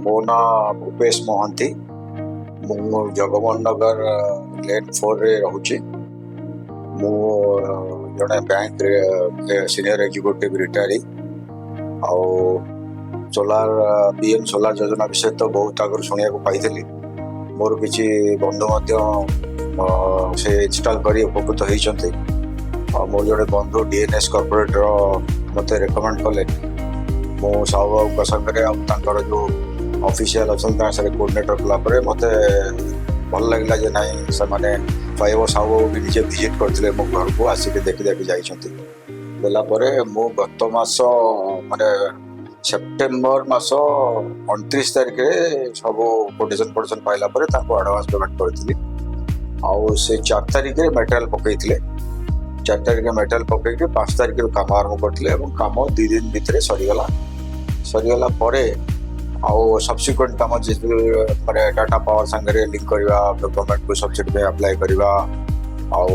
मो ना भूपेश मोहंती मु जगमोहन नगर लेन 4 रे रहूची मु जड़े बैंक सीनियर एग्जीक्यूटिव रिटायरी आउ सोलार पीएम सोलार योजना विषय तो बहुत आगे शुणा पाई मोर किसी बंधु से इनस्टॉल कर उपकृत होती मोर जोड़े बंधु डीएनएस कॉर्पोरेट मत रेकमेंड कले मो साहू संगे जो ऑफिशियल अच्छा कोऑर्डिनेटर कलापर मत भल लगे जे नाई से पाइब साहू भी निजे विजिट करते मो घर को आसिक देखी देखी जापर मु गत मास माने सेप्टेम्बर मास 29 तारिख सब कोटेशन पोटेशन पाइला आडभांस पेमेंट करी आउ से 4 तारिख मेटेरियल पकई 4 तारिख मेटेरियल पकईक 5 तारिख काम आरंभ करते काम 2 दिन भितर सरीगला आउ सब्सिक्वेंट काम माने डाटा पावर संगे लिंक करवा गवर्नमेंट को सब्सिडी पे अप्लाई करवा आउ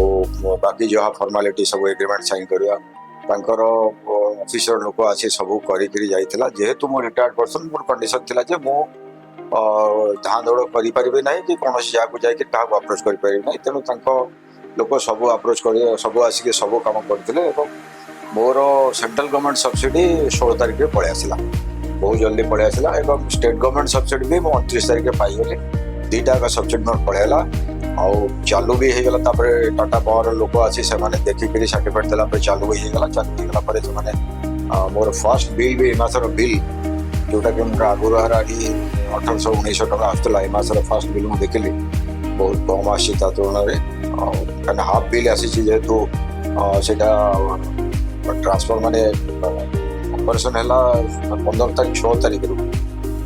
बाकी जहाँ फॉर्मालिटी सब एग्रीमेंट साइन करवा ऑफिसर लोक आसी सब करी जाइथिला जेहेतु मो रिटायर्ड पर्सन मोर कंडीशन थिला जे मो धान दौड़ करि परिबे नै कि कोन जगह को जाय कि का अप्रोच करि परिबे नै तेनु तांको लोक सब अप्रोच कर सब आसिक सब काम करथिले एवं मोर सेंट्रल गवर्नमेंट सब्सिडी 16 तारिख रे पळे आसिला बहुत जल्दी पळे आसिला एवं स्टेट गवर्नमेंट सब्सिडी भी 29 तारिख रे पाई गेले दीटा का सब्सिडी मोर पळेला आउ चालू भी हो गला टाटा पावर लोक आसी से माने देखिक सर्टिफिकेट देला चालू भी हो गला से माने मोर फर्स्ट बिल भी मासर बिल जोटा कि मोर आगुर 1800-1900 टका आसला मासर फर्स्ट बिल मुझे देखिली बहुत कम आसी तुलन हाफ बिल आसी जेहेतु से ट्रांसफर माने ऑपरेशन है 15 तारीख 16 तारीख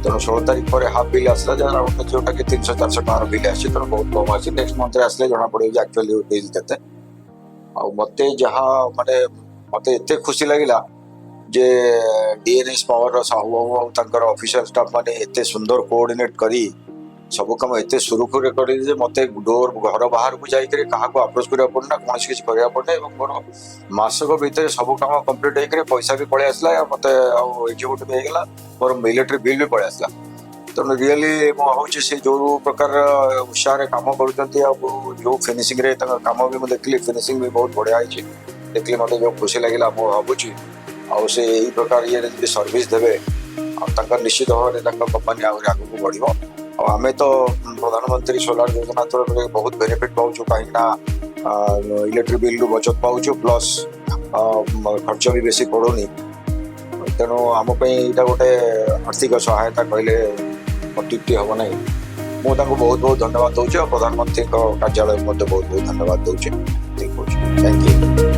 तेणु 16 तारीख पर हाफ बिल आसला जोटा कि 300-400 टकर बिल आसी तेणु बहुत कम आसी नेक्स्ट मंथ आसले जना पड़े एक्चुअली बिल केते मत जहाँ माने मत एत खुशी लगिला जे डीएनएस पावर साहू बाबू ऑफिशियल स्टाफ माने एत सुंदर कोऑर्डिनेट करी सब कम एत सुरुखुरे कर मत डोर घर बाहर को जाकर क्या अप्रोच करा पड़ना कौन किसी करा पड़ना मोर मसक भितर सब कम कम्प्लीट होकर पैसा भी पलि आसला मत एग्जीक्यूटिव होगा मोर मिलिटरी बिल भी पलि आसला तेणु रियली मुझे से जो प्रकार उत्साह काम कर जो फिनिशिंग रे काम भी मुझे देखली फिनिशिंग भी बहुत बढ़िया देखली मत जो खुशी लगे मुझे भावुची आउ से यही प्रकार ये सर्विस देवे निश्चित भाव में कंपानी आगे बढ़ आमे तो प्रधानमंत्री सोलार योजना तरफ बहुत बेनिफिट पाऊँ कहीं इलेक्ट्रिक बिल रु बचत पाऊँ प्लस खर्च भी बेसी पड़ोनी तेणु आमपाई यहाँ गोटे आर्थिक सहायता कहले अत्युक्ति हम ना मुझे बहुत बहुत धन्यवाद दूसरी और प्रधानमंत्री कार्यालय बहुत बहुत धन्यवाद दूसरी थैंक यू।